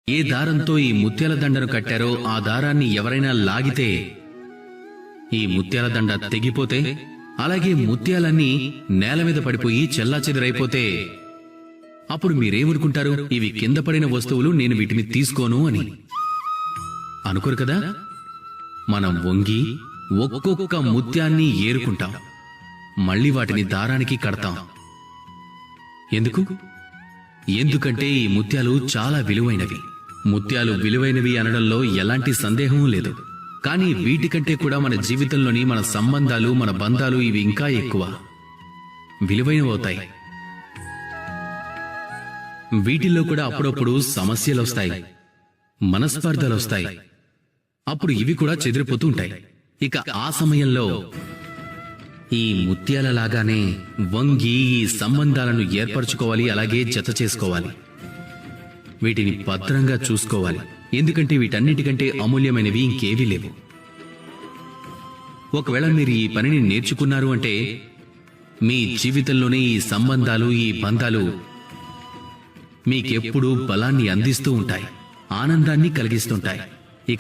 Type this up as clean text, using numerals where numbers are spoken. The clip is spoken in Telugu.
ఏ దారంతో ఈ ముత్యాల దండను కట్టారో ఆ దారాన్ని ఎవరైనా లాగితే ఈ ముత్యాల దండ తెగిపోతే, అలాగే ముత్యాలన్నీ నేల మీద పడిపోయి చెల్లాచెదురైపోతే అప్పుడు మీరేమనుకుంటారు? ఇవి కింద పడిన వస్తువులు, నేను వీటిని తీసుకోను అని అనుకోరు కదా. మనం వంగి ఒక్కొక్క ముత్యాన్ని ఏరుకుంటాం, మళ్ళీ వాటిని దారానికి కడతాం. ఎందుకంటే ఈ ముత్యాలు చాలా విలువైనవి. ముత్యాలు విలువైనవి అనడంలో ఎలాంటి సందేహమూ లేదు. కానీ వీటికంటే కూడా మన జీవితంలోని మన సంబంధాలు, మన బంధాలు ఇవి ఇంకా ఎక్కువ విలువైనవవుతాయి. వీటిల్లో కూడా అప్పుడప్పుడు సమస్యలొస్తాయి, మనస్పర్ధలొస్తాయి. అప్పుడు ఇవి కూడా చెదిరిపోతూ ఉంటాయి. ఇక ఆ సమయంలో ఈ ముత్యాలలాగానే వంగి ఈ సంబంధాలను ఏర్పరచుకోవాలి, అలాగే జత చేసుకోవాలి. వీటిని భద్రంగా చూసుకోవాలి. ఎందుకంటే వీటన్నిటికంటే అమూల్యమైనవి ఇంకేవీ లేవు. ఒకవేళ మీరు ఈ పనిని నేర్చుకున్నారు అంటే మీ జీవితంలోనే ఈ సంబంధాలు, ఈ బంధాలు మీకెప్పుడూ బలాన్ని అందిస్తూ ఉంటాయి, ఆనందాన్ని కలిగిస్తుంటాయి.